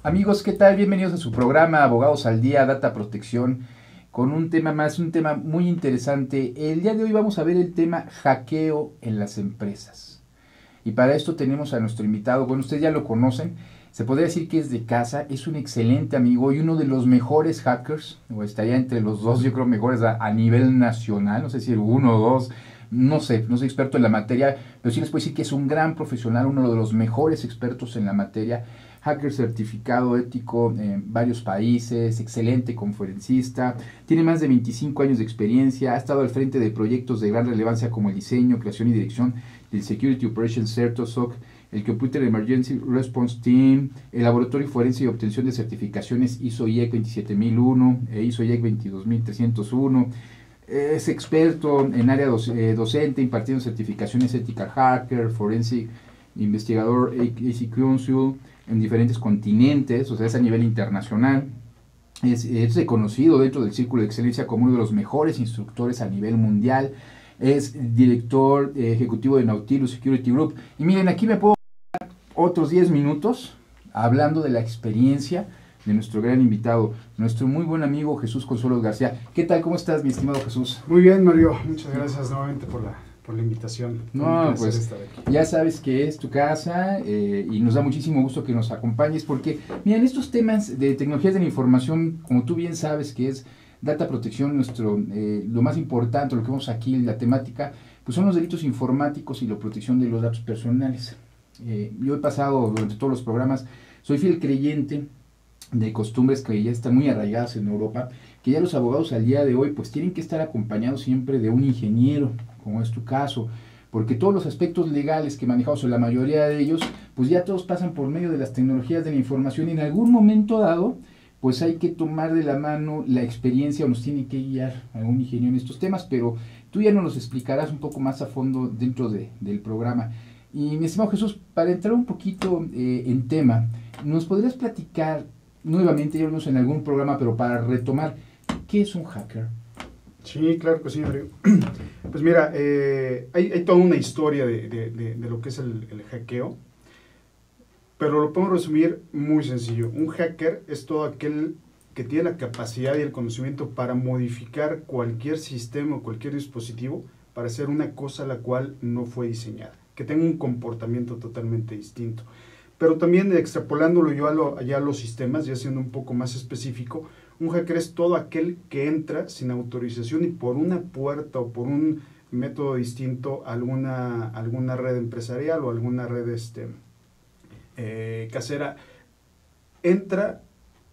Amigos, ¿qué tal? Bienvenidos a su programa Abogados al Día, Data Protección, con un tema muy interesante. El día de hoy vamos a ver el tema hackeo en las empresas. Y para esto tenemos a nuestro invitado, bueno, ustedes ya lo conocen, se podría decir que es de casa, es un excelente amigo y uno de los mejores hackers, o estaría entre los dos, yo creo, mejores a nivel nacional, no sé si uno o dos, no sé, no soy experto en la materia, pero sí les puedo decir que es un gran profesional, uno de los mejores expertos en la materia, hacker certificado ético en varios países, excelente conferencista, tiene más de 25 años de experiencia, ha estado al frente de proyectos de gran relevancia como el diseño, creación y dirección del Security Operations Center, SOC, el Computer Emergency Response Team, el Laboratorio Forense y Obtención de Certificaciones ISO-IEC 27001 e ISO-IEC 22301. Es experto en área docente, impartiendo certificaciones Ethical Hacker, Forensic Investigador AC Council en diferentes continentes, o sea, es a nivel internacional. Es reconocido dentro del Círculo de Excelencia como uno de los mejores instructores a nivel mundial. Es director ejecutivo de Nautilus Security Group. Y miren, aquí me puedo otros 10 minutos hablando de la experiencia de nuestro gran invitado, nuestro muy buen amigo Jesús Consuelos García. ¿Qué tal? ¿Cómo estás, mi estimado Jesús? Muy bien, Mario. Muchas gracias nuevamente por la invitación. No, pues ya sabes que es tu casa y nos da muchísimo gusto que nos acompañes porque, miren, estos temas de tecnologías de la información, como tú bien sabes que es data protección, lo más importante, lo que vemos aquí, la temática, pues son los delitos informáticos y la protección de los datos personales. Yo he pasado durante todos los programas, soy fiel creyente de costumbres que ya están muy arraigadas en Europa, que ya los abogados al día de hoy pues tienen que estar acompañados siempre de un ingeniero, como es tu caso, porque todos los aspectos legales que manejamos, o la mayoría de ellos, pues ya todos pasan por medio de las tecnologías de la información y en algún momento dado, pues hay que tomar de la mano la experiencia o nos tiene que guiar algún ingeniero en estos temas, pero tú ya nos los explicarás un poco más a fondo dentro del programa. Y mi estimado Jesús, para entrar un poquito en tema, ¿nos podrías platicar nuevamente, ya lo vimos en algún programa, pero para retomar, ¿qué es un hacker? Sí, claro que sí, Mario. Pues mira, hay toda una historia de lo que es el hackeo, pero lo podemos resumir muy sencillo. Un hacker es todo aquel que tiene la capacidad y el conocimiento para modificar cualquier sistema o cualquier dispositivo para hacer una cosa la cual no fue diseñada, que tenga un comportamiento totalmente distinto. Pero también extrapolándolo yo allá a los sistemas, ya siendo un poco más específico, un hacker es todo aquel que entra sin autorización y por una puerta o por un método distinto a alguna red empresarial o alguna red casera. Entra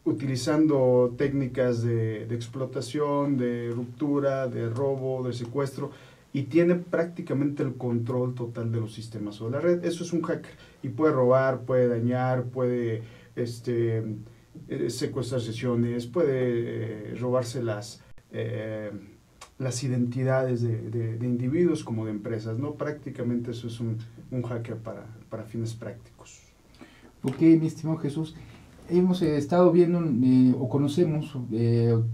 utilizando técnicas de explotación, de ruptura, de robo, de secuestro, y tiene prácticamente el control total de los sistemas o de la red. Eso es un hacker. Y puede robar, puede dañar, puede secuestrar sesiones, puede robarse las identidades de individuos como de empresas, ¿no? Prácticamente eso es un hacker para fines prácticos. Ok, mi estimado Jesús, hemos estado viendo o conocemos,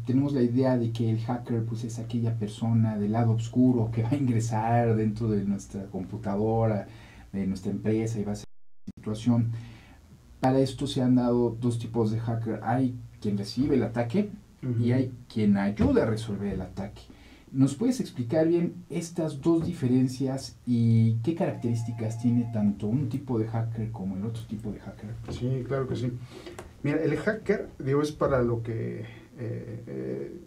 tenemos la idea de que el hacker pues es aquella persona del lado oscuro que va a ingresar dentro de nuestra computadora, de nuestra empresa y va a hacer situación. Para esto se han dado dos tipos de hacker. Hay quien recibe el ataque y hay quien ayuda a resolver el ataque. ¿Nos puedes explicar bien estas dos diferencias y qué características tiene tanto un tipo de hacker como el otro tipo de hacker? Sí, claro que sí. Mira, el hacker, digo, es para lo que,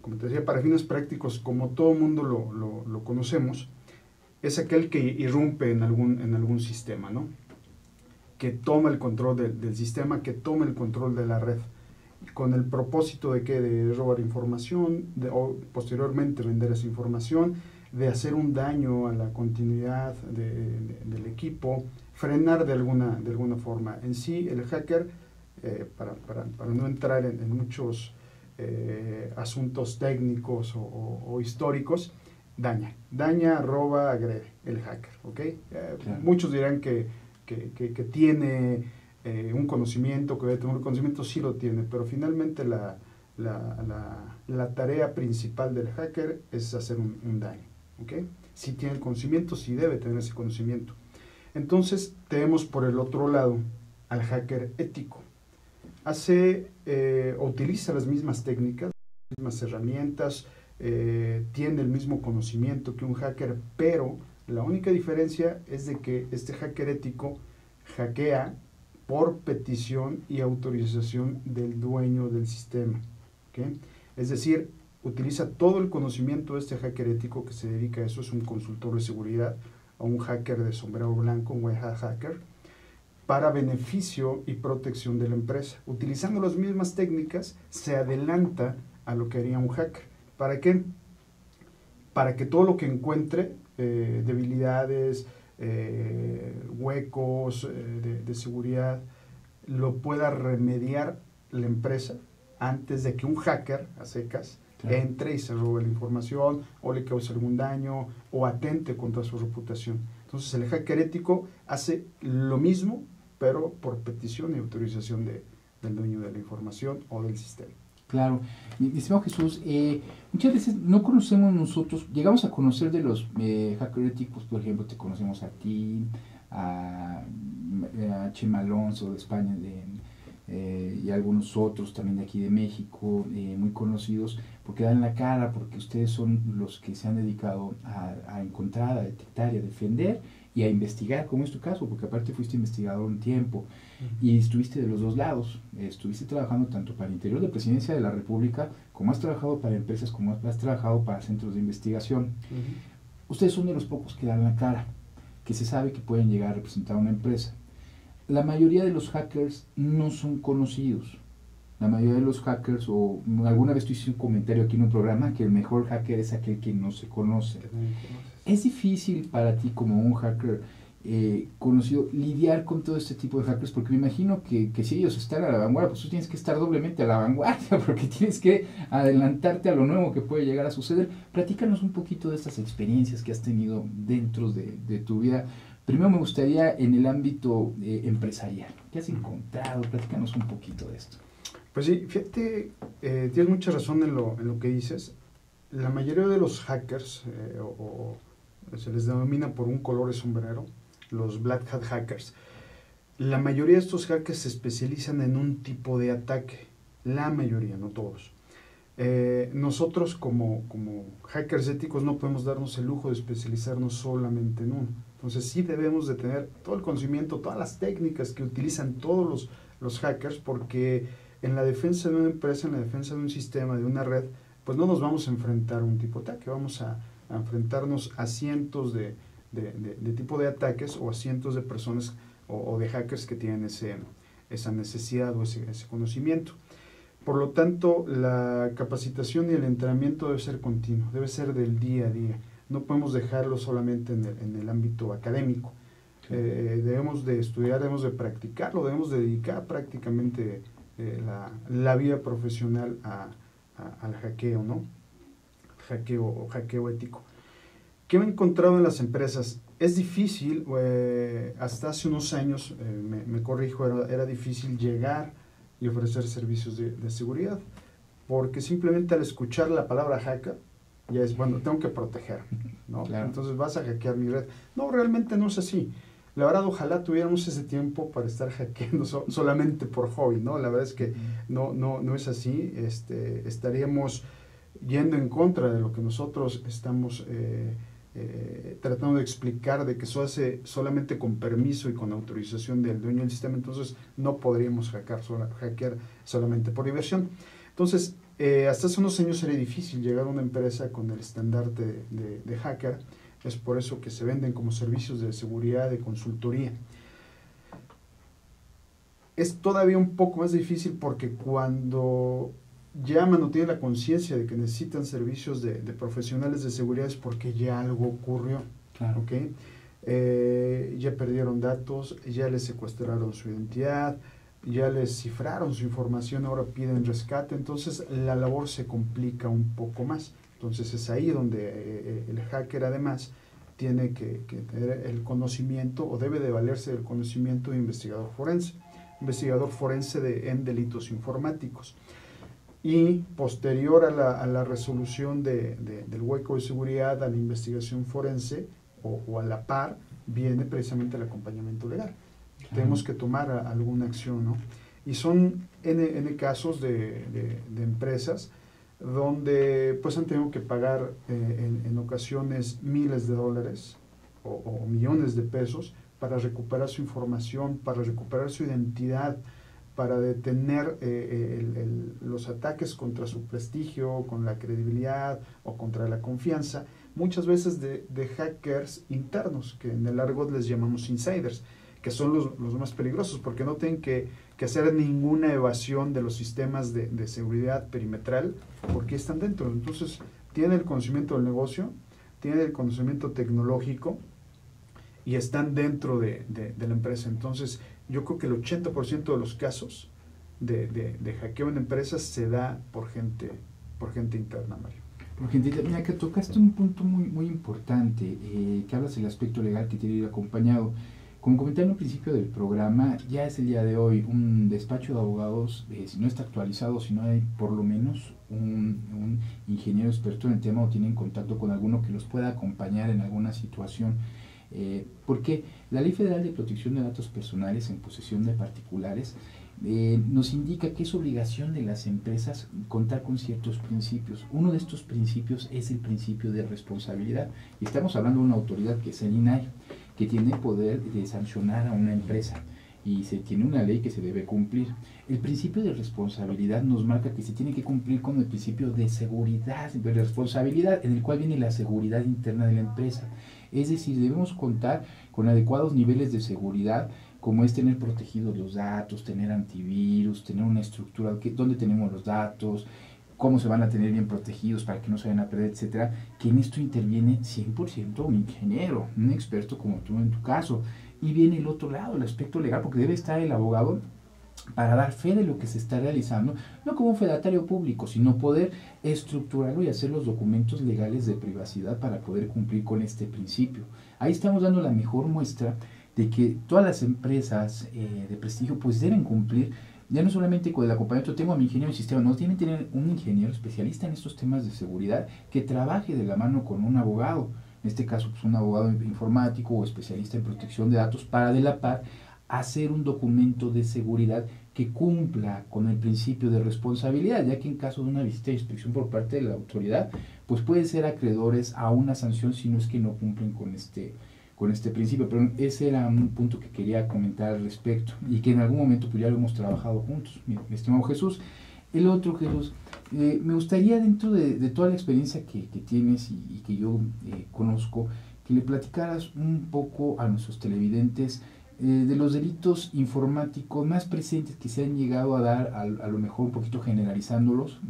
como te decía, para fines prácticos, como todo mundo lo conocemos, es aquel que irrumpe en algún sistema, ¿no? Que toma el control del sistema, que toma el control de la red, con el propósito de robar información, o posteriormente vender esa información, de hacer un daño a la continuidad del equipo, frenar de alguna forma. En sí, el hacker, para no entrar en muchos asuntos técnicos o históricos, daña, roba, agrede, el hacker, ¿ok? Claro. Muchos dirán que tiene un conocimiento, que debe tener un conocimiento, sí lo tiene, pero finalmente la tarea principal del hacker es hacer un daño, ¿ok? Si tiene el conocimiento, sí debe tener ese conocimiento. Entonces tenemos por el otro lado al hacker ético. utiliza las mismas técnicas, las mismas herramientas, tiene el mismo conocimiento que un hacker, pero la única diferencia es de que este hacker ético hackea por petición y autorización del dueño del sistema, ¿okay? Es decir, utiliza todo el conocimiento de este hacker ético que se dedica a eso, es un consultor de seguridad, o un hacker de sombrero blanco, un white hat hacker, para beneficio y protección de la empresa. Utilizando las mismas técnicas, se adelanta a lo que haría un hacker. ¿Para qué? Para que todo lo que encuentre, debilidades, huecos de seguridad, lo pueda remediar la empresa antes de que un hacker, a secas, claro, entre y se robe la información, o le cause algún daño, o atente contra su reputación. Entonces el hacker ético hace lo mismo, pero por petición y autorización del dueño de la información o del sistema. Claro. Mi estimado Jesús, muchas veces no conocemos nosotros, llegamos a conocer de los hacker éticos, por ejemplo, te conocemos a ti, a Chema Alonso de España, y algunos otros también de aquí de México, muy conocidos, porque dan la cara, porque ustedes son los que se han dedicado a encontrar, a detectar y a defender y a investigar, como es tu caso, porque aparte fuiste investigador un tiempo y estuviste de los dos lados, estuviste trabajando tanto para el interior de Presidencia de la República, como has trabajado para empresas, como has trabajado para centros de investigación. Ustedes son de los pocos que dan la cara, que se sabe que pueden llegar a representar a una empresa. La mayoría de los hackers no son conocidos. La mayoría de los hackers, o alguna vez tú hiciste un comentario aquí en un programa, que el mejor hacker es aquel que no se conoce. Es difícil para ti como un hacker conocido lidiar con todo este tipo de hackers, porque me imagino que si ellos están a la vanguardia, pues tú tienes que estar doblemente a la vanguardia, porque tienes que adelantarte a lo nuevo que puede llegar a suceder. Platícanos un poquito de estas experiencias que has tenido dentro de tu vida. Primero me gustaría en el ámbito empresarial. ¿Qué has encontrado? Platícanos un poquito de esto. Pues sí, fíjate, tienes mucha razón en lo que dices. La mayoría de los hackers, o se les denomina por un color de sombrero, los black hat hackers, la mayoría de estos hackers se especializan en un tipo de ataque. La mayoría, no todos. Nosotros como hackers éticos no podemos darnos el lujo de especializarnos solamente en uno. Entonces sí debemos de tener todo el conocimiento, todas las técnicas que utilizan todos los hackers, porque en la defensa de una empresa, en la defensa de un sistema, de una red, pues no nos vamos a enfrentar a un tipo de ataque, vamos a enfrentarnos a cientos de tipo de ataques, o a cientos de personas o de hackers que tienen esa necesidad o ese conocimiento. Por lo tanto, la capacitación y el entrenamiento debe ser continuo, debe ser del día a día. No podemos dejarlo solamente en el ámbito académico. Debemos de estudiar, debemos de practicarlo, debemos de dedicar prácticamente la vida profesional al hackeo, ¿no? Hackeo ético. ¿Qué me he encontrado en las empresas? Es difícil, hasta hace unos años, me corrijo, era difícil llegar y ofrecer servicios de seguridad, porque simplemente al escuchar la palabra hacker, ya es, bueno, tengo que proteger, ¿no? Claro. Entonces vas a hackear mi red. No, realmente no es así. La verdad, ojalá tuviéramos ese tiempo para estar hackeando solamente por hobby, ¿no? La verdad es que no es así. Estaríamos yendo en contra de lo que nosotros estamos tratando de explicar, de que eso hace solamente con permiso y con autorización del dueño del sistema. Entonces no podríamos hackear solamente por diversión. Entonces, hasta hace unos años era difícil llegar a una empresa con el estandarte de hacker. Es por eso que se venden como servicios de seguridad, de consultoría. Es todavía un poco más difícil porque cuando llaman o tienen la conciencia de que necesitan servicios de profesionales de seguridad es porque ya algo ocurrió. Claro. ¿Okay? Ya perdieron datos, ya les secuestraron su identidad, ya les cifraron su información, ahora piden rescate, entonces la labor se complica un poco más. Entonces es ahí donde el hacker además tiene que tener el conocimiento, o debe de valerse del conocimiento de investigador forense en delitos informáticos. Y posterior a la resolución del hueco de seguridad, a la investigación forense, o a la par, viene precisamente el acompañamiento legal. Tenemos que tomar alguna acción, ¿no? Y son N casos de empresas donde pues han tenido que pagar en ocasiones miles de dólares o millones de pesos para recuperar su información, para recuperar su identidad, para detener los ataques contra su prestigio, con la credibilidad o contra la confianza, muchas veces de hackers internos, que en el argot les llamamos insiders, que son los más peligrosos, porque no tienen que hacer ninguna evasión de los sistemas de seguridad perimetral, porque están dentro. Entonces, tienen el conocimiento del negocio, tienen el conocimiento tecnológico, y están dentro de la empresa. Entonces, yo creo que el 80% de los casos de hackeo en empresas se da por gente interna, Mario. Por gente interna. Mira, que tocaste un punto muy importante, que hablas del aspecto legal que tiene que ir acompañado. Como comenté en un principio del programa, ya es el día de hoy un despacho de abogados, si no está actualizado, si no hay por lo menos un ingeniero experto en el tema o tienen contacto con alguno que los pueda acompañar en alguna situación. Porque la Ley Federal de Protección de Datos Personales en posesión de particulares nos indica que es obligación de las empresas contar con ciertos principios. Uno de estos principios es el principio de responsabilidad. Y estamos hablando de una autoridad que es el INAI, que tiene el poder de sancionar a una empresa. Y se tiene una ley que se debe cumplir. El principio de responsabilidad nos marca que se tiene que cumplir con el principio de seguridad, de responsabilidad, en el cual viene la seguridad interna de la empresa. Es decir, debemos contar con adecuados niveles de seguridad, como es tener protegidos los datos, tener antivirus, tener una estructura donde tenemos los datos, cómo se van a tener bien protegidos para que no se vayan a perder, etcétera, que en esto interviene 100% un ingeniero, un experto como tú en tu caso. Y viene el otro lado, el aspecto legal, porque debe estar el abogado para dar fe de lo que se está realizando, no como un fedatario público, sino poder estructurarlo y hacer los documentos legales de privacidad para poder cumplir con este principio. Ahí estamos dando la mejor muestra de que todas las empresas de prestigio pues deben cumplir, ya no solamente con el acompañamiento, tengo a mi ingeniero en sistema, no, tienen que tener un ingeniero especialista en estos temas de seguridad que trabaje de la mano con un abogado, en este caso pues un abogado informático o especialista en protección de datos, para de la par hacer un documento de seguridad que cumpla con el principio de responsabilidad, ya que en caso de una visita de inspección por parte de la autoridad, pues pueden ser acreedores a una sanción si no es que no cumplen con este principio. Pero ese era un punto que quería comentar al respecto y que en algún momento pues ya lo hemos trabajado juntos, mi estimado Jesús. El otro, Jesús, me gustaría dentro de toda la experiencia que tienes y que yo conozco, que le platicaras un poco a nuestros televidentes de los delitos informáticos más presentes que se han llegado a dar, a lo mejor un poquito generalizándolos,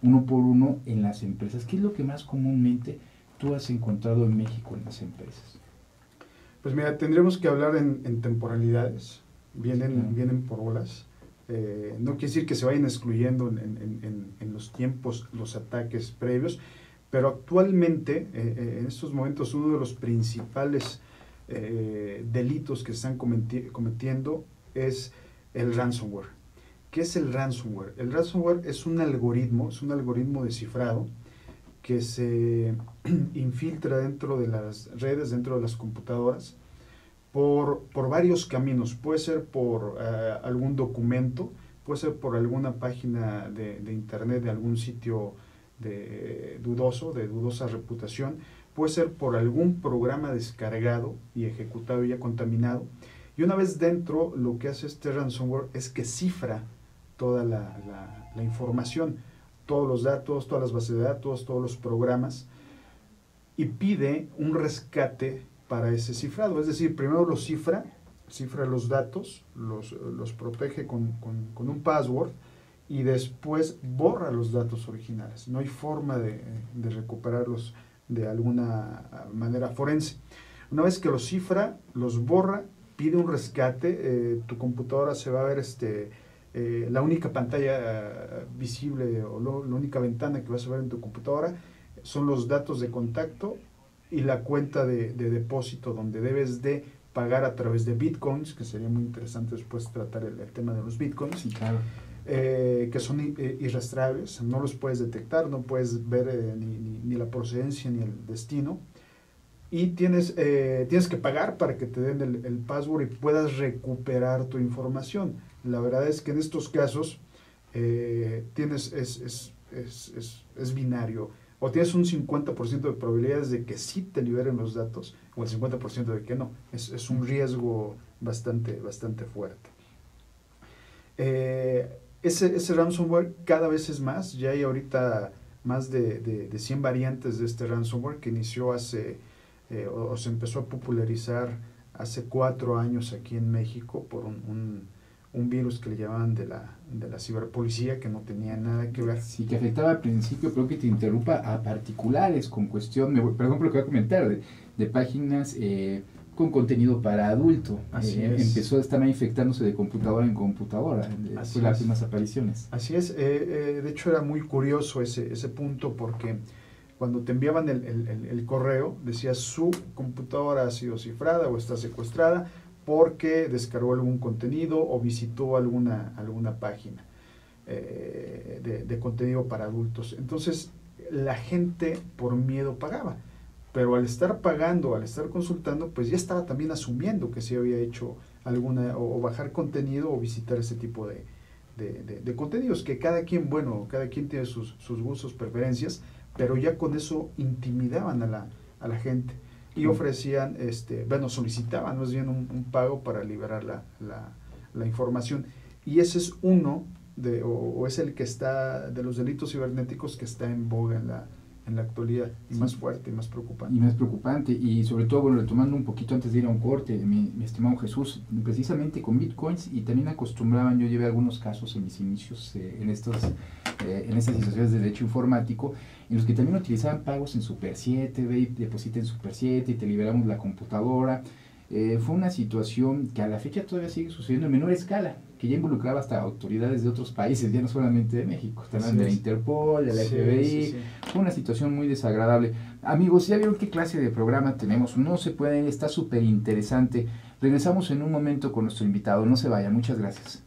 uno por uno en las empresas. ¿Qué es lo que más comúnmente tú has encontrado en México en las empresas? Pues mira, tendremos que hablar en temporalidades, vienen por olas. No quiere decir que se vayan excluyendo en los tiempos los ataques previos, pero actualmente, en estos momentos, uno de los principales delitos que se están cometiendo es el ransomware. ¿Qué es el ransomware? El ransomware es un algoritmo de cifrado que se infiltra dentro de las redes, dentro de las computadoras, por varios caminos. Puede ser por algún documento, puede ser por alguna página de internet, de algún sitio de dudosa reputación, puede ser por algún programa descargado y ejecutado y ya contaminado. Y una vez dentro, lo que hace este ransomware es que cifra toda la información, todos los datos, todas las bases de datos, todos los programas, y pide un rescate para ese cifrado. Es decir, primero lo cifra los datos, los protege con un password, y después borra los datos originales. No hay forma de recuperarlos de alguna manera forense. Una vez que los cifra, los borra, pide un rescate, tu computadora se va a ver la única pantalla visible o la única ventana que vas a ver en tu computadora son los datos de contacto y la cuenta de depósito donde debes de pagar a través de bitcoins, que sería muy interesante después tratar el tema de los bitcoins. Sí, claro. Que son irrastreables, no los puedes detectar, no puedes ver ni la procedencia ni el destino, y tienes que pagar para que te den el password y puedas recuperar tu información. La verdad es que en estos casos tienes, es binario. O tienes un 50% de probabilidades de que sí te liberen los datos, o el 50% de que no. Es un riesgo bastante fuerte. Ese ransomware cada vez es más. Ya hay ahorita más de 100 variantes de este ransomware que inició o se empezó a popularizar hace 4 años aquí en México por un virus que le llamaban de la ciberpolicía, que no tenía nada que ver. Sí, que afectaba al principio, creo que te interrumpa, a particulares con cuestión, por ejemplo, lo que voy a comentar, de páginas con contenido para adulto. Empezó a estar infectándose de computadora en computadora, fue las primeras apariciones. Así es, de hecho era muy curioso ese punto, porque cuando te enviaban el correo, decía su computadora ha sido cifrada o está secuestrada porque descargó algún contenido o visitó alguna página de contenido para adultos. Entonces la gente por miedo pagaba, pero al estar pagando, al estar consultando, pues ya estaba también asumiendo que se había hecho alguna, o bajar contenido o visitar ese tipo de contenidos, que cada quien tiene sus gustos, preferencias, pero ya con eso intimidaban a la gente y ofrecían, solicitaban más bien un pago para liberar la información. Y ese es uno o es el que está, de los delitos cibernéticos, que está en boga en la actualidad, y más fuerte y más preocupante. Y más preocupante, y sobre todo, bueno, retomando un poquito antes de ir a un corte, mi estimado Jesús, precisamente con bitcoins, y también acostumbraban, yo llevé algunos casos en mis inicios en estas situaciones de derecho informático, en los que también utilizaban pagos en Super 7, ve y deposita en Super 7 y te liberamos la computadora. Fue una situación que a la fecha todavía sigue sucediendo en menor escala, que ya involucraba hasta autoridades de otros países, ya no solamente de México, también de la Interpol, de la FBI. Fue una situación muy desagradable. Amigos, ya vieron qué clase de programa tenemos, no se pueden, está súper interesante. Regresamos en un momento con nuestro invitado, no se vayan, muchas gracias.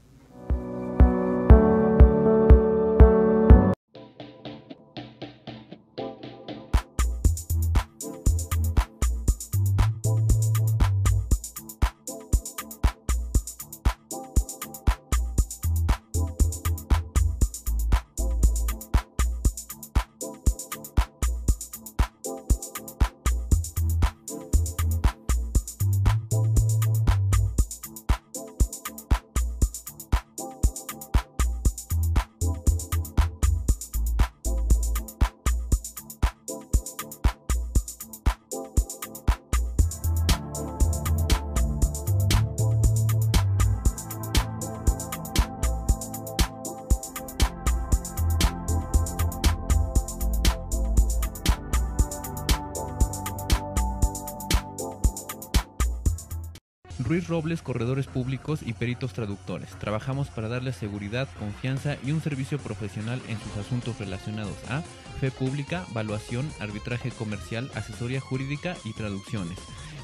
Ruiz Robles, corredores públicos y peritos traductores. Trabajamos para darles seguridad, confianza y un servicio profesional en sus asuntos relacionados a fe pública, valuación, arbitraje comercial, asesoría jurídica y traducciones.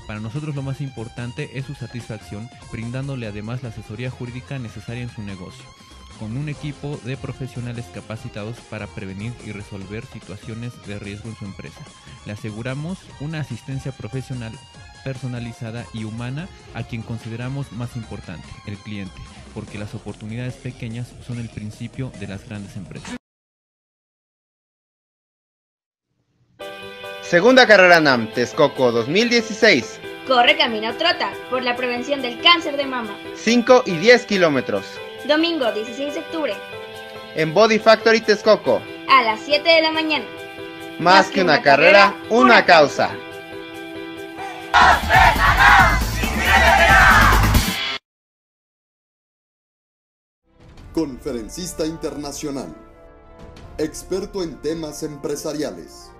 Para nosotros lo más importante es su satisfacción, brindándole además la asesoría jurídica necesaria en su negocio, con un equipo de profesionales capacitados para prevenir y resolver situaciones de riesgo en su empresa. Le aseguramos una asistencia profesional personalizada y humana a quien consideramos más importante, el cliente, porque las oportunidades pequeñas son el principio de las grandes empresas. Segunda carrera NAM, Texcoco 2016. Corre, camina o trota por la prevención del cáncer de mama. 5 y 10 kilómetros. Domingo 16 de octubre. En Body Factory Texcoco. A las 7 de la mañana. Más que una carrera, una causa. Conferencista internacional, experto en temas empresariales,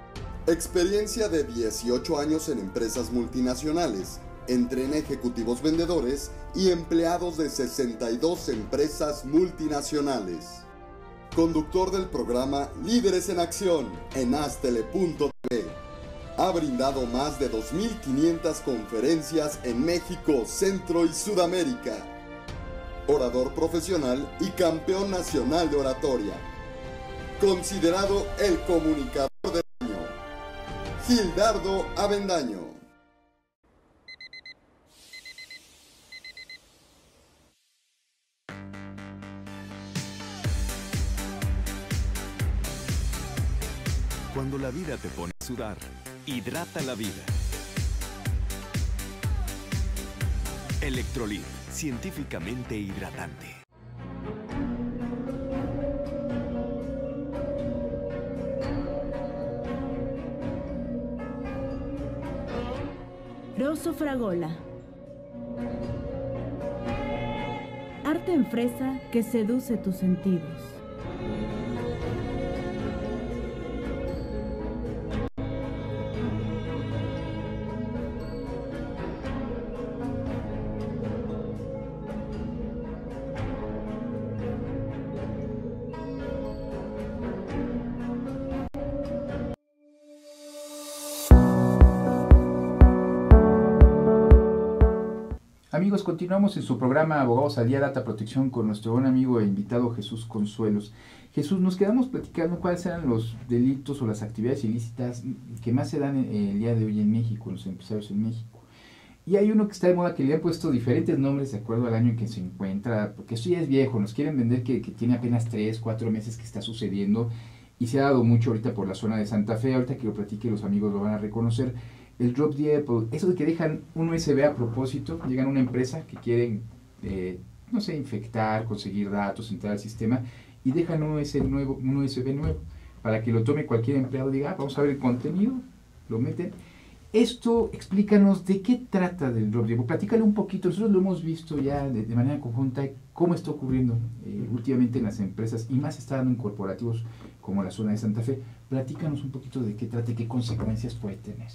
experiencia de 18 años en empresas multinacionales, entrena ejecutivos vendedores y empleados de 62 empresas multinacionales. Conductor del programa Líderes en Acción en Astele.tv. Ha brindado más de 2.500 conferencias en México, Centro y Sudamérica. Orador profesional y campeón nacional de oratoria. Considerado el comunicador del año. Gildardo Avendaño. Cuando la vida te pone a sudar, hidrata la vida. Electrolit, científicamente hidratante. Rosso Fragola. Arte en fresa que seduce tus sentidos. Amigos, continuamos en su programa Abogados al Día, Data Protección, con nuestro buen amigo e invitado Jesús Consuelos. Jesús, nos quedamos platicando cuáles eran los delitos o las actividades ilícitas que más se dan el día de hoy en México, los empresarios en México. Y hay uno que está de moda, que le han puesto diferentes nombres de acuerdo al año en que se encuentra, porque esto ya es viejo, nos quieren vender que tiene apenas 3, 4 meses que está sucediendo, y se ha dado mucho ahorita por la zona de Santa Fe. Ahorita que lo platique los amigos lo van a reconocer. El drop the apple, eso de que dejan un USB a propósito, llegan a una empresa que quieren, no sé, infectar, conseguir datos, entrar al sistema, y dejan un USB nuevo, para que lo tome cualquier empleado, diga, vamos a ver el contenido, lo meten. Esto, explícanos de qué trata del drop the apple, platícale un poquito, nosotros lo hemos visto ya de manera conjunta, cómo está ocurriendo últimamente en las empresas, y más está dando en corporativos como la zona de Santa Fe. Platícanos un poquito de qué trata y qué consecuencias puede tener.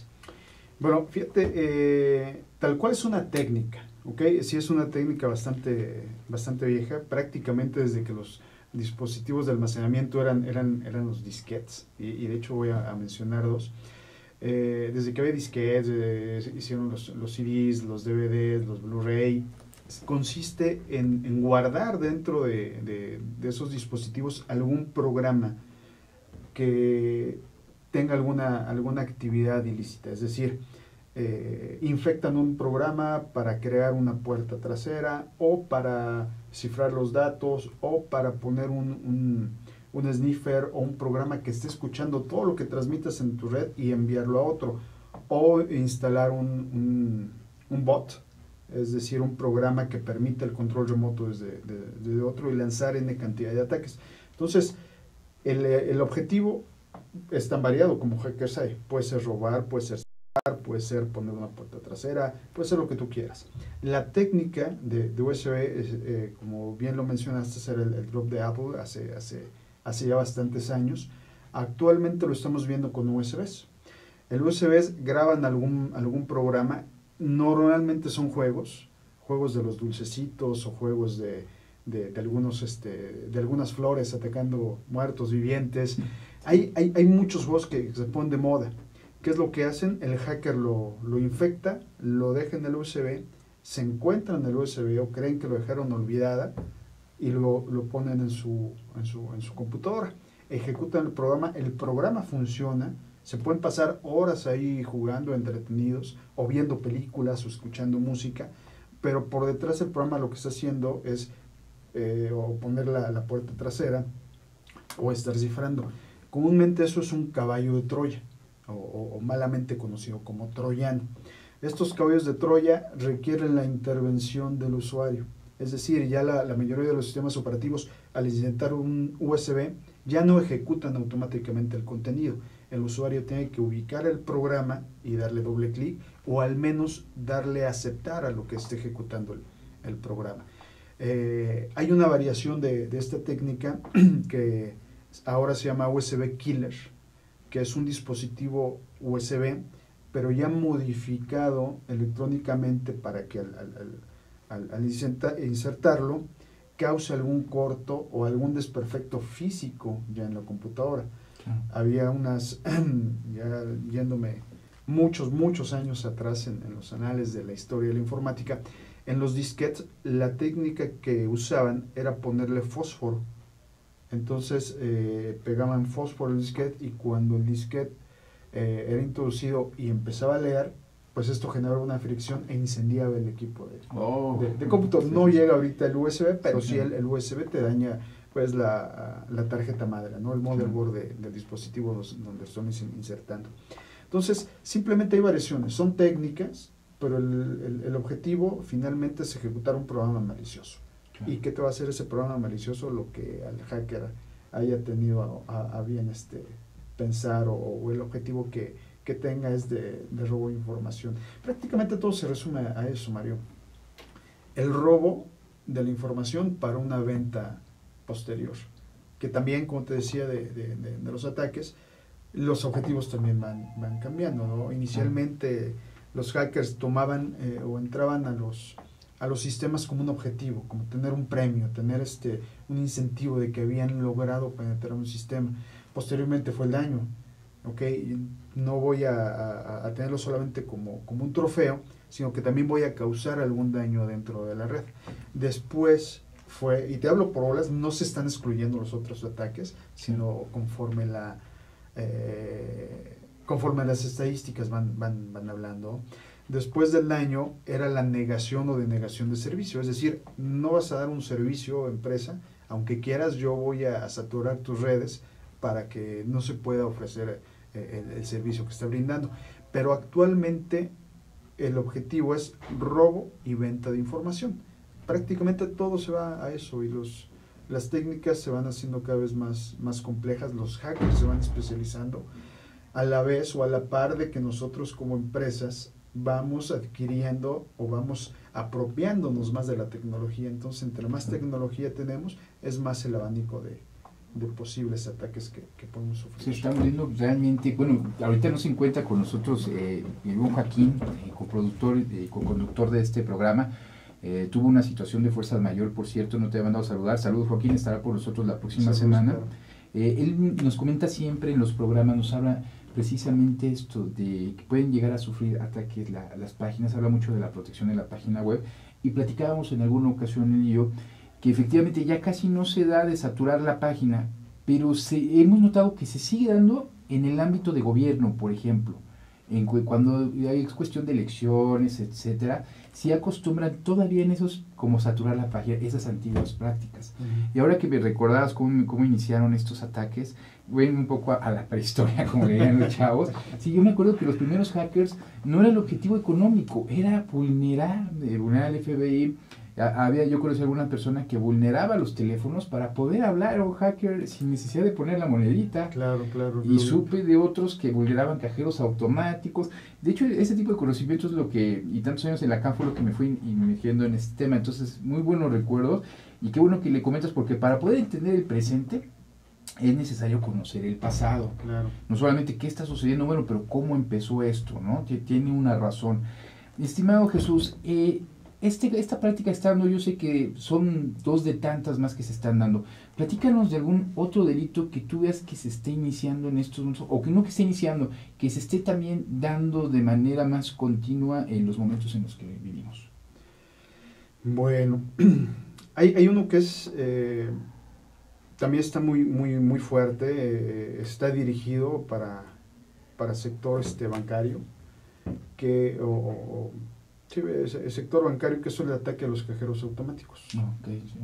Bueno, fíjate, tal cual es una técnica, ¿ok? Sí, es una técnica bastante vieja, prácticamente desde que los dispositivos de almacenamiento eran los disquetes, y de hecho voy a mencionar dos. Desde que había disquetes, hicieron los CDs, los DVDs, los Blu-ray. Consiste en guardar dentro de esos dispositivos algún programa que tenga alguna actividad ilícita, es decir, infectan un programa para crear una puerta trasera, o para cifrar los datos, o para poner un sniffer o un programa que esté escuchando todo lo que transmitas en tu red y enviarlo a otro, o instalar un bot, es decir, un programa que permita el control remoto desde otro y lanzar N cantidad de ataques. Entonces, el objetivo es tan variado como hackers hay. Puede ser robar, puede ser sacar, puede ser poner una puerta trasera, puede ser lo que tú quieras. La técnica de USB, como bien lo mencionaste, era el drop the apple hace ya bastantes años. Actualmente lo estamos viendo con USBs. El USBs graban algún programa, normalmente son juegos de los dulcecitos, o juegos de algunas flores atacando muertos vivientes. Hay muchos juegos que se ponen de moda. ¿Qué es lo que hacen? El hacker lo infecta, lo deja en el USB, se encuentra en el USB o creen que lo dejaron olvidada, y lo ponen en su computadora. Ejecutan el programa funciona, se pueden pasar horas ahí jugando, entretenidos, o viendo películas o escuchando música, pero por detrás del programa lo que está haciendo es o poner la puerta trasera, o estar cifrando. Comúnmente eso es un caballo de Troya, o malamente conocido como troyano. Estos caballos de Troya requieren la intervención del usuario. Es decir, ya la mayoría de los sistemas operativos, al insertar un USB, ya no ejecutan automáticamente el contenido. El usuario tiene que ubicar el programa y darle doble clic, o al menos darle a aceptar a lo que esté ejecutando el programa. Hay una variación de esta técnica que ahora se llama USB Killer, que es un dispositivo USB, pero ya modificado electrónicamente para que al insertarlo cause algún corto o algún desperfecto físico ya en la computadora. Había ya yéndome muchos años atrás en los anales de la historia de la informática, en los disquetes la técnica que usaban era ponerle fósforo. Entonces pegaban fósforo al disquete, y cuando el disquete era introducido y empezaba a leer, pues esto generaba una fricción e incendiaba el equipo de cómputo. No llega ahorita el USB, pero sí el USB te daña pues la tarjeta madre, ¿no? El motherboard del dispositivo donde están insertando. Entonces, simplemente hay variaciones, son técnicas, pero el objetivo finalmente es ejecutar un programa malicioso. Claro. ¿Y qué te va a hacer ese programa malicioso? Lo que al hacker haya tenido a bien pensar o el objetivo que tenga es de robo de información. Prácticamente todo se resume a eso, Mario. El robo de la información para una venta posterior, que también, como te decía, de los ataques, los objetivos también van cambiando, ¿no? Inicialmente los hackers tomaban o entraban a los sistemas como un objetivo, como tener un premio, tener un incentivo de que habían logrado penetrar un sistema. Posteriormente fue el daño, ¿ok? No voy a tenerlo solamente como un trofeo, sino que también voy a causar algún daño dentro de la red. Después fue, y te hablo por olas, no se están excluyendo los otros ataques, sino conforme las estadísticas van hablando. Después del daño era la negación o denegación de servicio, es decir, no vas a dar un servicio empresa, aunque quieras, yo voy a saturar tus redes para que no se pueda ofrecer el servicio que está brindando. Pero actualmente el objetivo es robo y venta de información. Prácticamente todo se va a eso y las técnicas se van haciendo cada vez más complejas, los hackers se van especializando a la vez o a la par de que nosotros como empresas vamos adquiriendo o vamos apropiándonos más de la tecnología. Entonces, entre más tecnología tenemos, es más el abanico de posibles ataques que podemos sufrir. Se está muriendo realmente, bueno, ahorita no se encuentra con nosotros Ivonne Joaquín, coproductor y co-conductor de este programa. Tuvo una situación de fuerza mayor, por cierto, no te he mandado a saludar. Saludos, Joaquín, estará por nosotros la próxima semana. Claro. Él nos comenta siempre en los programas, nos habla precisamente esto de que pueden llegar a sufrir ataques las páginas, habla mucho de la protección de la página web, y platicábamos en alguna ocasión él y yo que efectivamente ya casi no se da de saturar la página, pero hemos notado que se sigue dando en el ámbito de gobierno, por ejemplo, cuando hay cuestión de elecciones, etcétera, sí acostumbran todavía en esos, como saturar la página, esas antiguas prácticas. Y ahora que me recordabas cómo iniciaron estos ataques, ven un poco a la prehistoria, como le dirían los chavos. Sí, yo me acuerdo que los primeros hackers no era el objetivo económico, era vulnerar al FBI. Yo conocí a alguna persona que vulneraba los teléfonos para poder hablar a un hacker sin necesidad de poner la monedita. Claro. Y supe de otros que vulneraban cajeros automáticos. De hecho, ese tipo de conocimiento es lo que, y tantos años en la CAM fue lo que me fui inmergiendo en este tema. Entonces, muy buenos recuerdos. Y qué bueno que le comentas, porque para poder entender el presente, es necesario conocer el pasado. Claro. No solamente qué está sucediendo, bueno, pero cómo empezó esto, ¿no? Tiene una razón. Estimado Jesús, esta práctica está dando, yo sé que son 2 de tantas más que se están dando. Platícanos de algún otro delito que tú veas que se esté iniciando en estos momentos, o que no que esté iniciando, que se esté también dando de manera más continua en los momentos en los que vivimos. Bueno, hay uno que es también está muy fuerte, está dirigido para sector bancario, que sí, el sector bancario, que es el ataque a los cajeros automáticos. Okay, sí.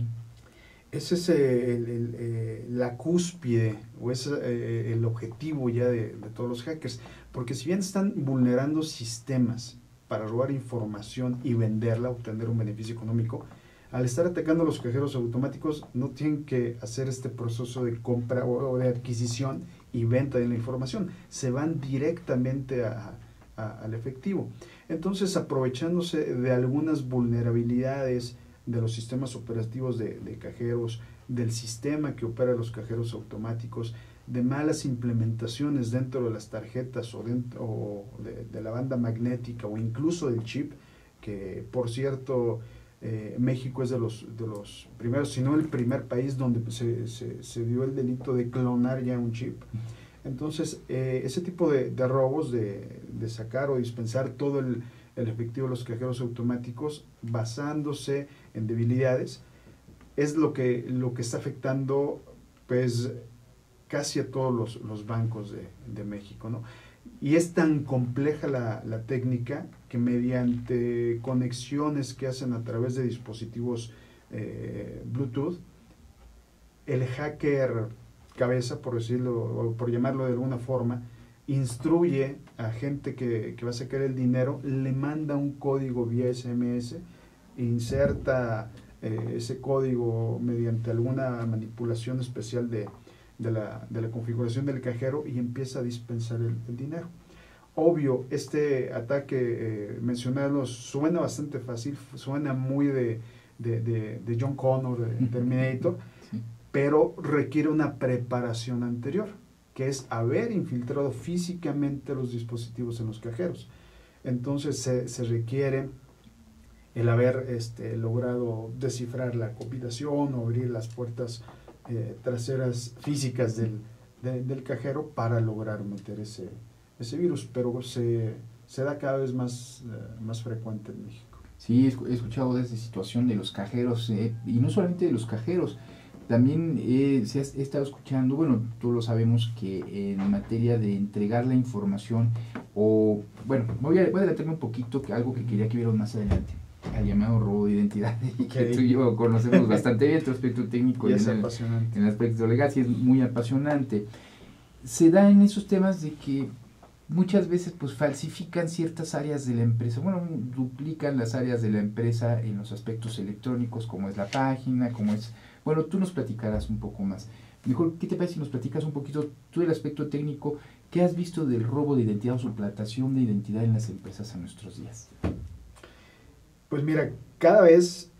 Ese es la cúspide, o es el objetivo ya de todos los hackers, porque si bien están vulnerando sistemas para robar información y venderla, obtener un beneficio económico, al estar atacando a los cajeros automáticos no tienen que hacer este proceso de compra o de adquisición y venta de la información, se van directamente al efectivo. Entonces, aprovechándose de algunas vulnerabilidades de los sistemas operativos de cajeros, del sistema que opera los cajeros automáticos, de malas implementaciones dentro de las tarjetas o de la banda magnética o incluso del chip, que por cierto México es de los primeros, si no el primer país donde se dio el delito de clonar ya un chip. Entonces, ese tipo de robos, de sacar o dispensar todo el efectivo de los cajeros automáticos basándose en debilidades, es lo que está afectando pues casi a todos los bancos de México, ¿no? Y es tan compleja la técnica que mediante conexiones que hacen a través de dispositivos Bluetooth, el hacker cabeza, por decirlo, o por llamarlo de alguna forma, instruye a gente que va a sacar el dinero, le manda un código vía SMS, inserta ese código mediante alguna manipulación especial de la configuración del cajero y empieza a dispensar el dinero. Obvio, este ataque mencionado suena bastante fácil, suena muy de John Connor, de Terminator, Sí. pero requiere una preparación anterior, que es haber infiltrado físicamente los dispositivos en los cajeros. Entonces se requiere el haber logrado descifrar la combinación o abrir las puertas traseras físicas del cajero para lograr meter ese virus, pero se da cada vez más frecuente en México. Sí, he escuchado de esa situación de los cajeros, y no solamente de los cajeros, también he estado escuchando, bueno, todos lo sabemos, que en materia de entregar la información, o, bueno, voy a adelantarme un poquito, que algo que quería que vieran más adelante, al llamado robo de identidad, y que tú y yo conocemos bastante bien, tu aspecto técnico Y y es en apasionante. el aspecto legal, sí es muy apasionante. Se da en esos temas de que muchas veces pues falsifican ciertas áreas de la empresa, bueno, duplican las áreas de la empresa en los aspectos electrónicos, como es la página, como es, bueno, tú nos platicarás un poco más. Mejor, ¿qué te parece si nos platicas un poquito tú del aspecto técnico? ¿Qué has visto del robo de identidad o suplantación de identidad en las empresas en nuestros días? Pues mira, cada vez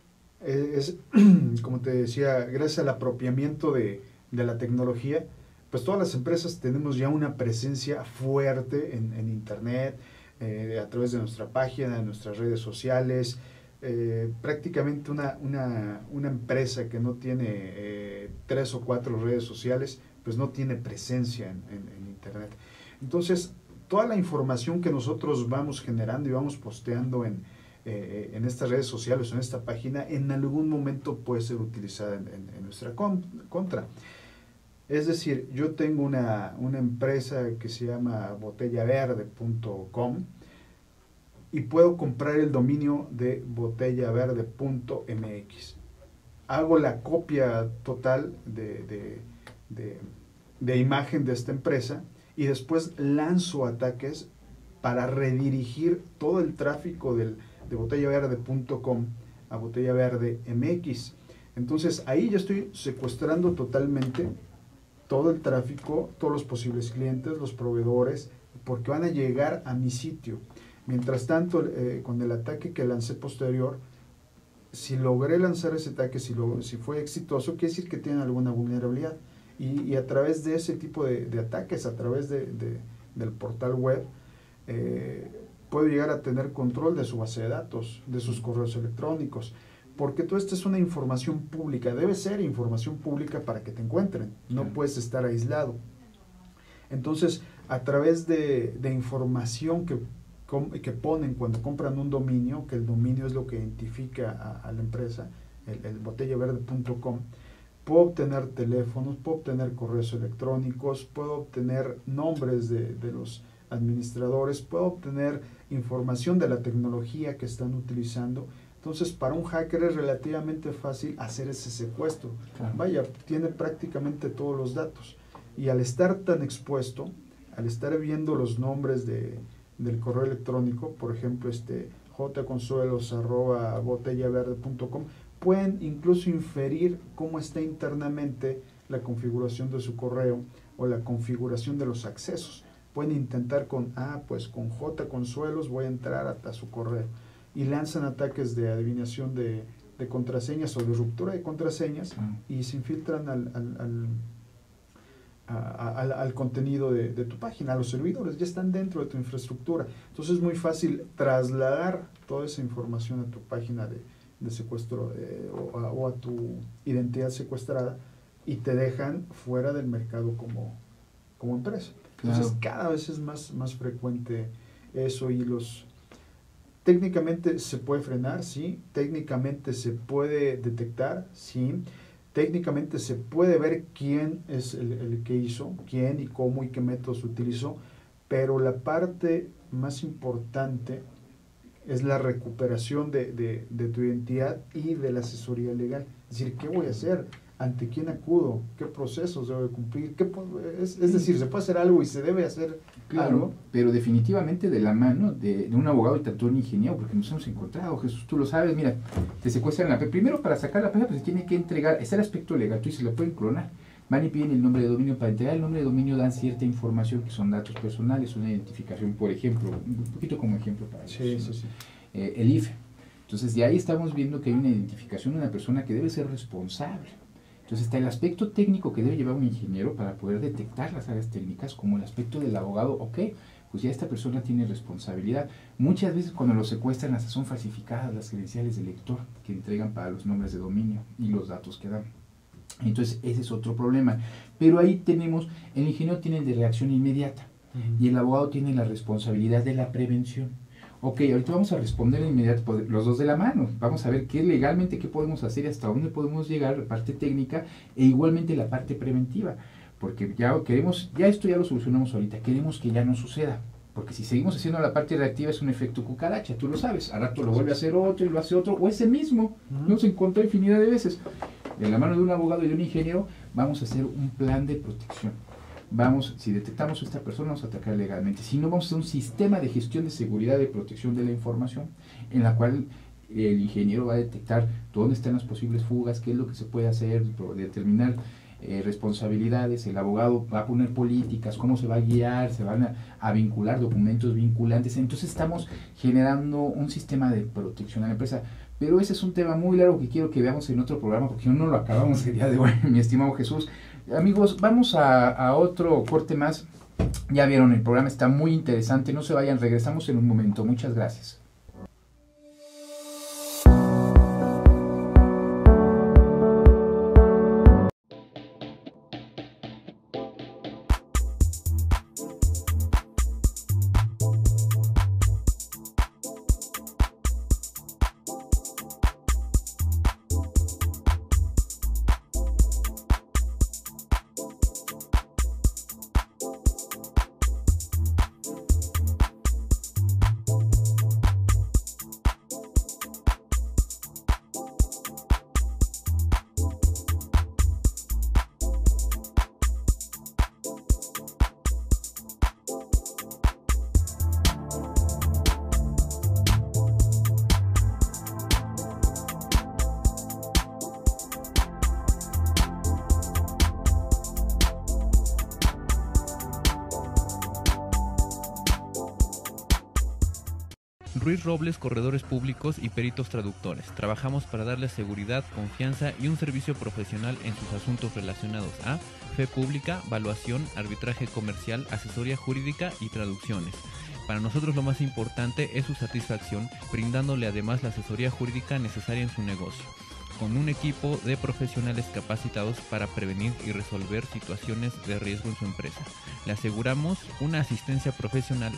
como te decía, gracias al apropiamiento de la tecnología, pues todas las empresas tenemos ya una presencia fuerte en Internet, a través de nuestra página, de nuestras redes sociales. Prácticamente una empresa que no tiene 3 o 4 redes sociales, pues no tiene presencia en Internet. Entonces, toda la información que nosotros vamos generando y vamos posteando en estas redes sociales o en esta página, en algún momento puede ser utilizada en nuestra contra. Es decir, yo tengo una empresa que se llama botellaverde.com y puedo comprar el dominio de botellaverde.mx. Hago la copia total de imagen de esta empresa y después lanzo ataques para redirigir todo el tráfico de botellaverde.com a botellaverde.mx. Entonces ahí ya estoy secuestrando totalmente todo el tráfico, todos los posibles clientes, los proveedores, porque van a llegar a mi sitio. Mientras tanto, con el ataque que lancé posterior, si logré lanzar ese ataque, si fue exitoso, quiere decir que tienen alguna vulnerabilidad. Y a través de ese tipo de ataques, a través del portal web, puedo llegar a tener control de su base de datos, de sus correos electrónicos, porque toda esta es una información pública, debe ser información pública para que te encuentren, no puedes estar aislado. Entonces, a través de información que ponen cuando compran un dominio, que el dominio es lo que identifica a la empresa, el botellaverde.com, puedo obtener teléfonos, puedo obtener correos electrónicos, puedo obtener nombres de los administradores, puedo obtener información de la tecnología que están utilizando. Entonces, para un hacker es relativamente fácil hacer ese secuestro. Claro. Vaya, tiene prácticamente todos los datos. Y al estar tan expuesto, al estar viendo los nombres del correo electrónico, por ejemplo, jconsuelos@botellaverde.com, pueden incluso inferir cómo está internamente la configuración de su correo o la configuración de los accesos. Pueden intentar con jconsuelos voy a entrar hasta su correo. Y lanzan ataques de adivinación de contraseñas o de ruptura de contraseñas y se infiltran al contenido de tu página, a los servidores, ya están dentro de tu infraestructura. Entonces es muy fácil trasladar toda esa información a tu página de secuestro o a tu identidad secuestrada y te dejan fuera del mercado como empresa. Entonces cada vez es más frecuente eso y técnicamente se puede frenar, sí. Técnicamente se puede detectar, sí. Técnicamente se puede ver quién es el que hizo, quién y cómo y qué métodos utilizó, pero la parte más importante es la recuperación de tu identidad y de la asesoría legal. Es decir, ¿qué voy a hacer? ¿ante quién acudo? ¿Qué procesos debo de cumplir? Es decir, ¿se puede hacer algo y se debe hacer Claro, algo? pero definitivamente de la mano de un abogado y tanto un ingeniero, porque nos hemos encontrado, Jesús, tú lo sabes, mira, te secuestran primero para sacar la página, pues se tiene que entregar, está el aspecto legal, tú dices, la pueden clonar, van y piden el nombre de dominio, para entregar el nombre de dominio dan cierta información que son datos personales, una identificación, por ejemplo, un poquito como ejemplo para Sí, eso, sí, sí. el IFE. Entonces de ahí estamos viendo que hay una identificación de una persona que debe ser responsable. Entonces está el aspecto técnico que debe llevar un ingeniero para poder detectar las áreas técnicas, como el aspecto del abogado, ok, pues ya esta persona tiene responsabilidad. Muchas veces cuando lo secuestran hasta son falsificadas las credenciales del lector que entregan para los nombres de dominio y los datos que dan. Entonces ese es otro problema. Pero ahí tenemos, el ingeniero tiene el de reacción inmediata y el abogado tiene la responsabilidad de la prevención. Ok, ahorita vamos a responder de inmediato, los dos de la mano. Vamos a ver qué legalmente, qué podemos hacer y hasta dónde podemos llegar, la parte técnica e igualmente la parte preventiva. Porque ya queremos, ya esto ya lo solucionamos ahorita, queremos que ya no suceda. Porque si seguimos haciendo la parte reactiva es un efecto cucaracha, tú lo sabes. Al rato lo vuelve a hacer otro y lo hace otro, o ese mismo. Nos encontró infinidad de veces. De la mano de un abogado y de un ingeniero vamos a hacer un plan de protección. Vamos, si detectamos a esta persona, vamos a atacar legalmente. Si no, vamos a hacer un sistema de gestión de seguridad y protección de la información, en la cual el ingeniero va a detectar dónde están las posibles fugas, qué es lo que se puede hacer, determinar responsabilidades. El abogado va a poner políticas, cómo se va a guiar, se van a vincular documentos vinculantes. Entonces estamos generando un sistema de protección a la empresa. Pero ese es un tema muy largo que quiero que veamos en otro programa, porque no lo acabamos el día de hoy, mi estimado Jesús. Amigos, vamos a otro corte más. Ya vieron, el programa está muy interesante. No se vayan, regresamos en un momento. Muchas gracias. Ruiz Robles, corredores públicos y peritos traductores. Trabajamos para darles seguridad, confianza y un servicio profesional en sus asuntos relacionados a fe pública, valuación, arbitraje comercial, asesoría jurídica y traducciones. Para nosotros lo más importante es su satisfacción, brindándole además la asesoría jurídica necesaria en su negocio, con un equipo de profesionales capacitados para prevenir y resolver situaciones de riesgo en su empresa. Le aseguramos una asistencia profesional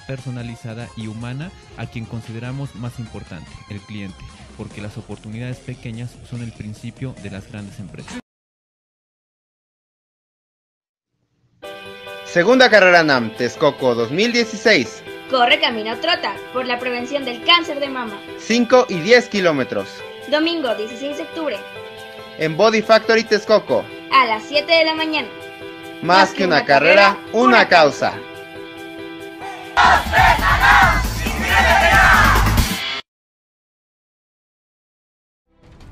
personalizada y humana a quien consideramos más importante, el cliente, porque las oportunidades pequeñas son el principio de las grandes empresas. Segunda carrera NAM Texcoco 2016. Corre, camina o trota por la prevención del cáncer de mama. 5 y 10 kilómetros. Domingo 16 de octubre. En Body Factory Texcoco. A las 7 de la mañana. Más que una carrera, una causa.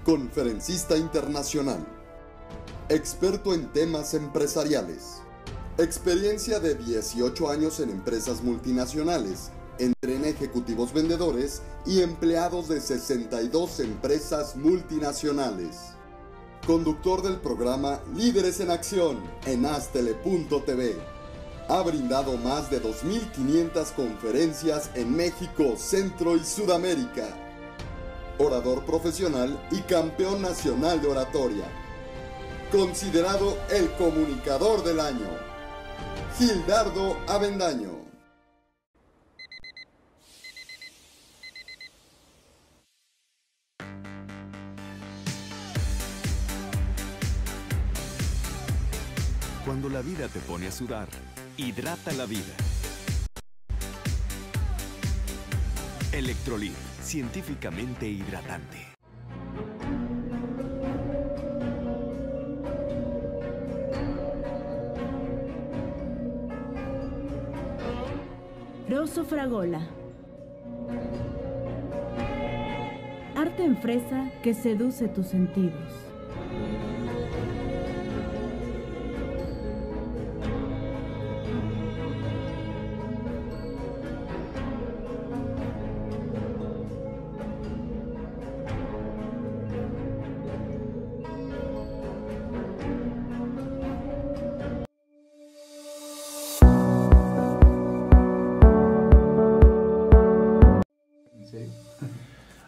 Conferencista internacional. Experto en temas empresariales. Experiencia de 18 años en empresas multinacionales, entre ejecutivos vendedores y empleados de 62 empresas multinacionales. Conductor del programa Líderes en Acción en Astele.tv. Ha brindado más de 2.500 conferencias en México, Centro y Sudamérica. Orador profesional y campeón nacional de oratoria. Considerado el comunicador del año. Gildardo Avendaño. Cuando la vida te pone a sudar, hidrata la vida. Electrolit, científicamente hidratante. Fragola. Arte en fresa que seduce tus sentidos.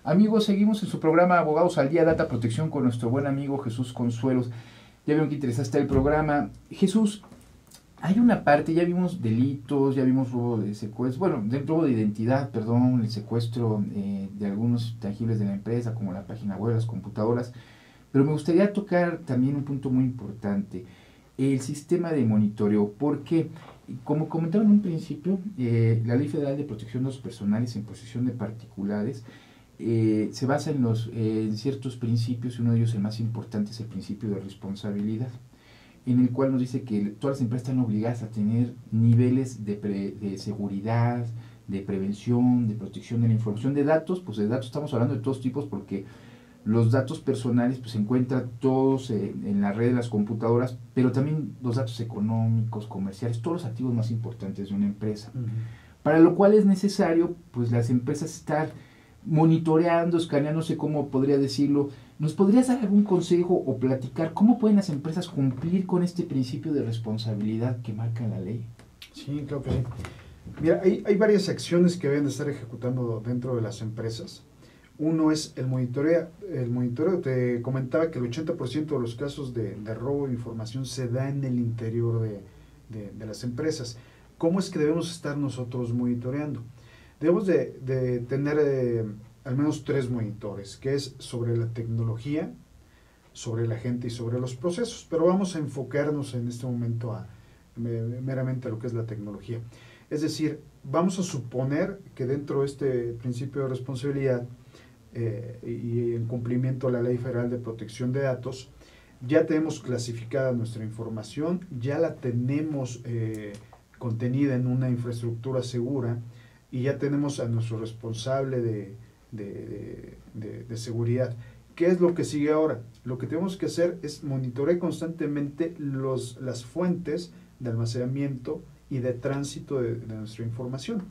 Amigos, seguimos en su programa Abogados al Día, Data Protección, con nuestro buen amigo Jesús Consuelos. Ya vieron que interesante el programa. Jesús, hay una parte, ya vimos delitos, ya vimos robo de secuestro, bueno, robo de identidad, perdón, el secuestro de algunos tangibles de la empresa, como la página web, las computadoras, pero me gustaría tocar también un punto muy importante, el sistema de monitoreo, porque, como comentaba en un principio, la Ley Federal de Protección de Datos Personales en posesión de particulares se basa en ciertos principios, y uno de ellos, el más importante, es el principio de responsabilidad, en el cual nos dice que todas las empresas están obligadas a tener niveles de seguridad, de prevención, de protección de la información, de datos. Pues de datos estamos hablando de todos tipos, porque los datos personales pues se encuentran todos en la red de las computadoras, pero también los datos económicos, comerciales, todos los activos más importantes de una empresa. Para lo cual es necesario pues las empresas estar monitoreando, escaneando, no sé cómo podría decirlo. ¿Nos podrías dar algún consejo o platicar cómo pueden las empresas cumplir con este principio de responsabilidad que marca la ley? Sí, claro que sí. Mira, hay varias acciones que deben de estar ejecutando dentro de las empresas. Uno es el monitoreo. El monitoreo, te comentaba que el 80% de los casos de robo de información se da en el interior de las empresas. ¿Cómo es que debemos estar nosotros monitoreando? Debemos de tener al menos 3 monitores, que es sobre la tecnología, sobre la gente y sobre los procesos. Pero vamos a enfocarnos en este momento meramente a lo que es la tecnología. Es decir, vamos a suponer que dentro de este principio de responsabilidad y en cumplimiento a la Ley Federal de Protección de Datos, ya tenemos clasificada nuestra información, ya la tenemos contenida en una infraestructura segura, y ya tenemos a nuestro responsable de seguridad. ¿Qué es lo que sigue ahora? Lo que tenemos que hacer es monitorear constantemente las fuentes de almacenamiento y de tránsito de nuestra información.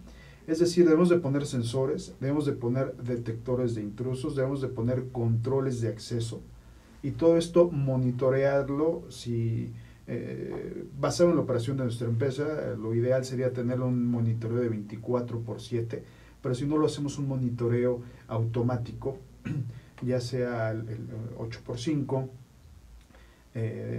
Es decir, debemos de poner sensores, debemos de poner detectores de intrusos, debemos de poner controles de acceso, y todo esto monitorearlo. Si basado en la operación de nuestra empresa, lo ideal sería tener un monitoreo de 24/7, pero si no lo hacemos un monitoreo automático, ya sea el 8/5,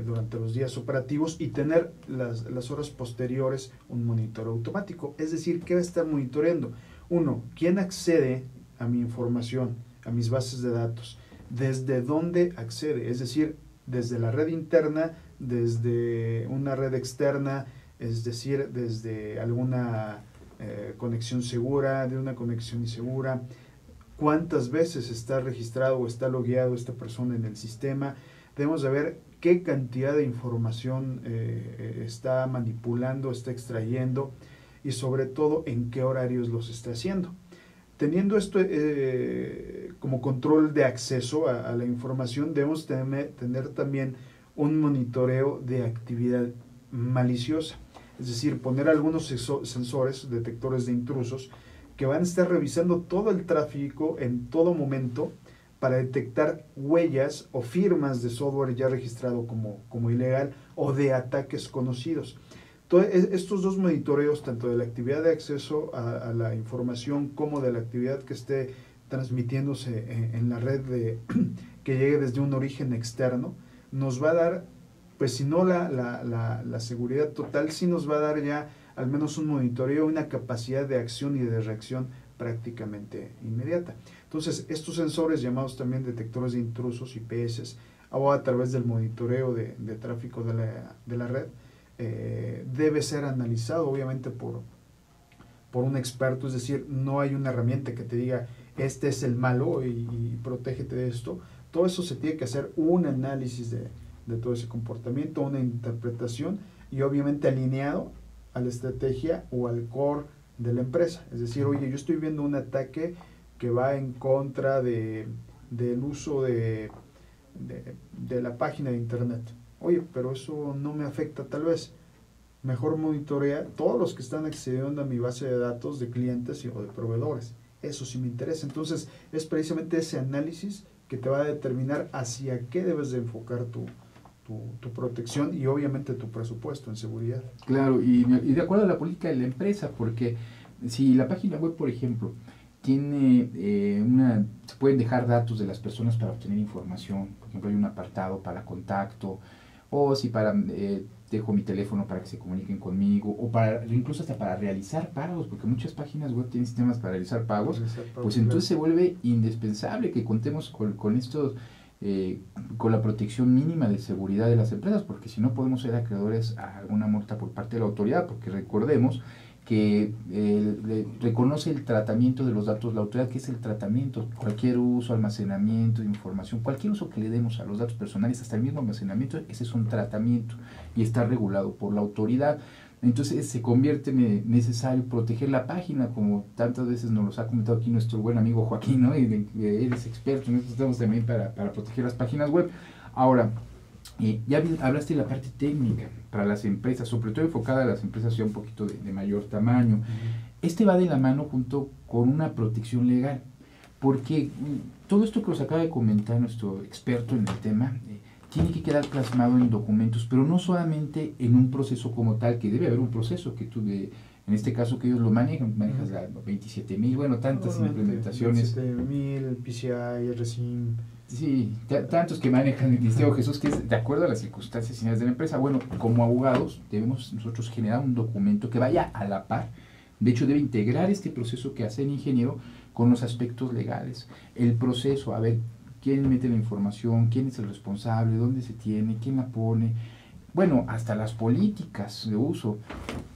durante los días operativos, y tener las horas posteriores un monitoreo automático. Es decir, ¿qué va a estar monitoreando? Uno, ¿quién accede a mi información, a mis bases de datos? ¿Desde dónde accede? Es decir, desde la red interna, desde una red externa, es decir, desde alguna conexión segura, de una conexión insegura. ¿Cuántas veces está registrado o está logueado esta persona en el sistema? Debemos de ver qué cantidad de información está manipulando, está extrayendo, y sobre todo en qué horarios los está haciendo. Teniendo esto como control de acceso a la información, debemos tener también un monitoreo de actividad maliciosa. Es decir, poner algunos sensores, detectores de intrusos, que van a estar revisando todo el tráfico en todo momento para detectar huellas o firmas de software ya registrado como ilegal, o de ataques conocidos. Estos 2 monitoreos, tanto de la actividad de acceso a la información como de la actividad que esté transmitiéndose en la red que llegue desde un origen externo, nos va a dar, pues si no la seguridad total, sí nos va a dar ya al menos un monitoreo, una capacidad de acción y de reacción prácticamente inmediata. Entonces, estos sensores, llamados también detectores de intrusos, IPS, o a través del monitoreo de tráfico de la red, debe ser analizado obviamente por un experto. Es decir, no hay una herramienta que te diga este es el malo y protégete de esto. Todo eso se tiene que hacer un análisis de todo ese comportamiento, una interpretación, y obviamente alineado a la estrategia o al core de la empresa. Es decir, oye, yo estoy viendo un ataque que va en contra del uso de la página de internet. Oye, pero eso no me afecta tal vez. Mejor monitorea todos los que están accediendo a mi base de datos de clientes o de proveedores. Eso sí me interesa. Entonces, es precisamente ese análisis que te va a determinar hacia qué debes de enfocar tu protección y obviamente tu presupuesto en seguridad. Claro, y de acuerdo a la política de la empresa, porque si la página web, por ejemplo, tiene se pueden dejar datos de las personas para obtener información, por ejemplo, hay un apartado para contacto, o si dejo mi teléfono para que se comuniquen conmigo, o incluso hasta para realizar pagos, porque muchas páginas web tienen sistemas para realizar pagos, pues entonces se vuelve indispensable que contemos con estos, con la protección mínima de seguridad de las empresas, porque si no podemos ser acreedores a alguna multa por parte de la autoridad, porque recordemos que reconoce el tratamiento de los datos, la autoridad, que es el tratamiento, cualquier uso, almacenamiento de información, cualquier uso que le demos a los datos personales, hasta el mismo almacenamiento, ese es un tratamiento y está regulado por la autoridad. Entonces se convierte necesario proteger la página, como tantas veces nos los ha comentado aquí nuestro buen amigo Joaquín, ¿no? Y él es experto en estos temas también para proteger las páginas web. Ahora, ya hablaste de la parte técnica para las empresas, sobre todo enfocada a las empresas ya un poquito de mayor tamaño. Este va de la mano junto con una protección legal, porque todo esto que os acaba de comentar nuestro experto en el tema tiene que quedar plasmado en documentos, pero no solamente en un proceso como tal, que debe haber un proceso que tú, en este caso que ellos lo manejas las 27,000, bueno, tantas implementaciones. 27,000, PCI, RSIM. Sí, tantos que manejan el Ministerio Jesús, que es de acuerdo a las circunstancias y de la empresa. Bueno, como abogados debemos nosotros generar un documento que vaya a la par. De hecho, debe integrar este proceso que hace el ingeniero con los aspectos legales. El proceso, a ver, quién mete la información, quién es el responsable, dónde se tiene, quién la pone. Bueno, hasta las políticas de uso.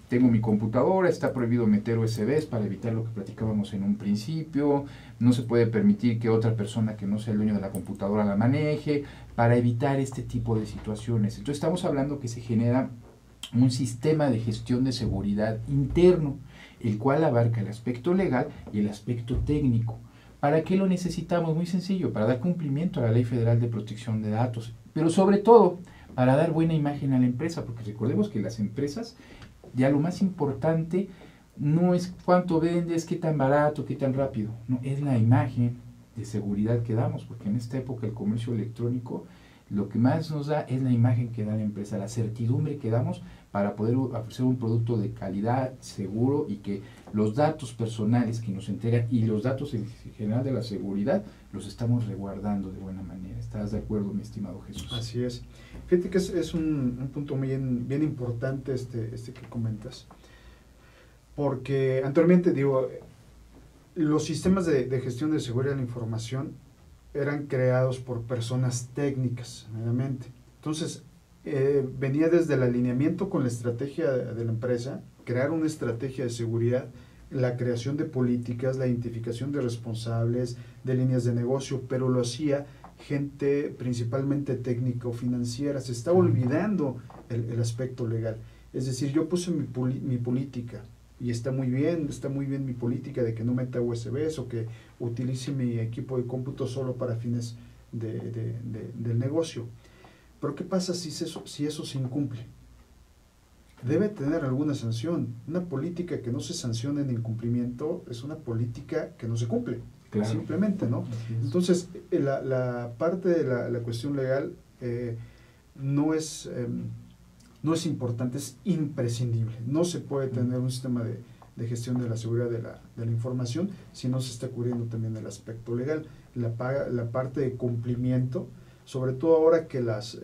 Tengo mi computadora, está prohibido meter USBs para evitar lo que platicábamos en un principio, no se puede permitir que otra persona que no sea el dueño de la computadora la maneje, para evitar este tipo de situaciones. Entonces estamos hablando que se genera un sistema de gestión de seguridad interno, el cual abarca el aspecto legal y el aspecto técnico. ¿Para qué lo necesitamos? Muy sencillo, para dar cumplimiento a la Ley Federal de Protección de Datos, pero sobre todo para dar buena imagen a la empresa, porque recordemos que las empresas, ya lo más importante no es cuánto vendes, qué tan barato, qué tan rápido, no, es la imagen de seguridad que damos, porque en esta época el comercio electrónico lo que más nos da es la imagen que da la empresa, la certidumbre que damos para poder ofrecer un producto de calidad, seguro, y que los datos personales que nos entregan y los datos en general de la seguridad los estamos resguardando de buena manera. ¿Estás de acuerdo, mi estimado Jesús? Así es. Fíjate que es un punto bien importante este que comentas, porque anteriormente, los sistemas de gestión de seguridad de la información eran creados por personas técnicas, meramente. Entonces, venía desde el alineamiento con la estrategia de la empresa, crear una estrategia de seguridad, la creación de políticas, la identificación de responsables, de líneas de negocio, pero lo hacía gente principalmente técnico-financiera. Se está olvidando el aspecto legal. Es decir, yo puse mi política, y está muy bien mi política de que no meta USBs o que utilice mi equipo de cómputo solo para fines del negocio. Pero ¿qué pasa si eso se incumple? Debe tener alguna sanción. Una política que no se sancione en incumplimiento es una política que no se cumple, claro, simplemente, ¿no? Entonces, la parte de la cuestión legal no es importante, es imprescindible. No se puede tener un sistema de gestión de la seguridad de la información si no se está cubriendo también el aspecto legal. La parte de cumplimiento, sobre todo ahora que las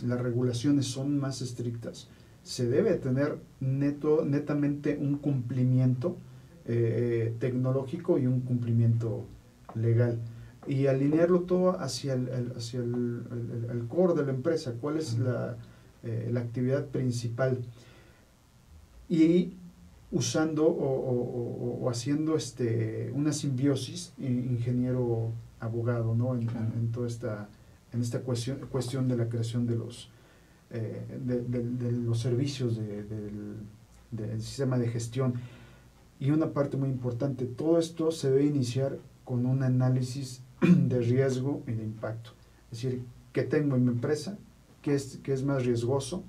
regulaciones son más estrictas, se debe tener netamente un cumplimiento tecnológico y un cumplimiento legal, y alinearlo todo hacia el core de la empresa. ¿Cuál es la actividad principal? Y usando o haciendo una simbiosis ingeniero-abogado, ¿no? En toda esta cuestión de la creación de los servicios del sistema de gestión. Y una parte muy importante, todo esto se debe iniciar con un análisis de riesgo y de impacto. Es decir, ¿qué tengo en mi empresa? ¿Qué es más riesgoso?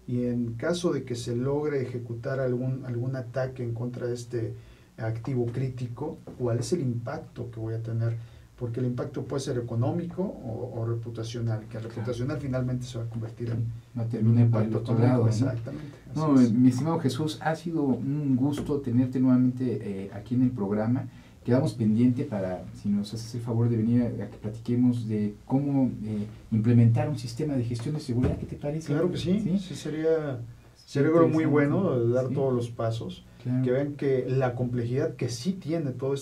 Y en caso de que se logre ejecutar algún ataque en contra de este activo crítico, ¿cuál es el impacto que voy a tener? Porque el impacto puede ser económico o reputacional, que el reputacional finalmente se va a convertir en termine por el otro lado. Exactamente. No, mi estimado Jesús, ha sido un gusto tenerte nuevamente aquí en el programa. Quedamos pendiente para, si nos haces el favor de venir a que platiquemos de cómo implementar un sistema de gestión de seguridad. ¿Qué te parece? Claro que sí, sí sería algo muy bueno de dar todos los pasos, que vean que la complejidad que sí tiene todo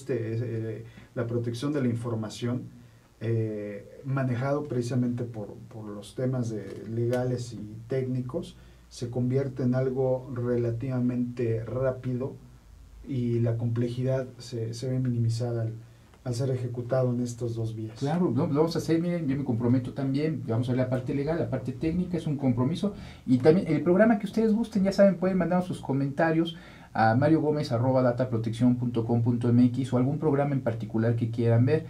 la protección de la información, manejado precisamente por los temas legales y técnicos, se convierte en algo relativamente rápido y la complejidad se ve minimizada al ser ejecutado en estos dos vías. Claro, lo vamos a hacer, miren, yo me comprometo también, vamos a ver la parte legal, la parte técnica, es un compromiso, y también el programa que ustedes gusten, ya saben, pueden mandar sus comentarios a mariogomez@dataproteccion.com.mx o algún programa en particular que quieran ver.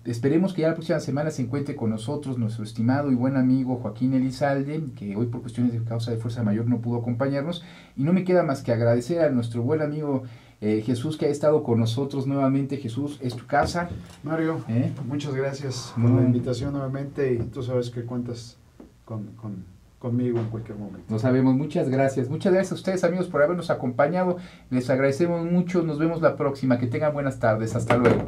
Esperemos que ya la próxima semana se encuentre con nosotros nuestro estimado y buen amigo Joaquín Elizalde, que hoy por cuestiones de causa de fuerza mayor no pudo acompañarnos, y no me queda más que agradecer a nuestro buen amigo Jesús, que ha estado con nosotros nuevamente. Jesús, es tu casa. Mario, muchas gracias por la invitación nuevamente, y tú sabes que cuentas conmigo en cualquier momento. Lo sabemos, muchas gracias. Muchas gracias a ustedes, amigos, por habernos acompañado. Les agradecemos mucho, nos vemos la próxima. Que tengan buenas tardes, hasta luego.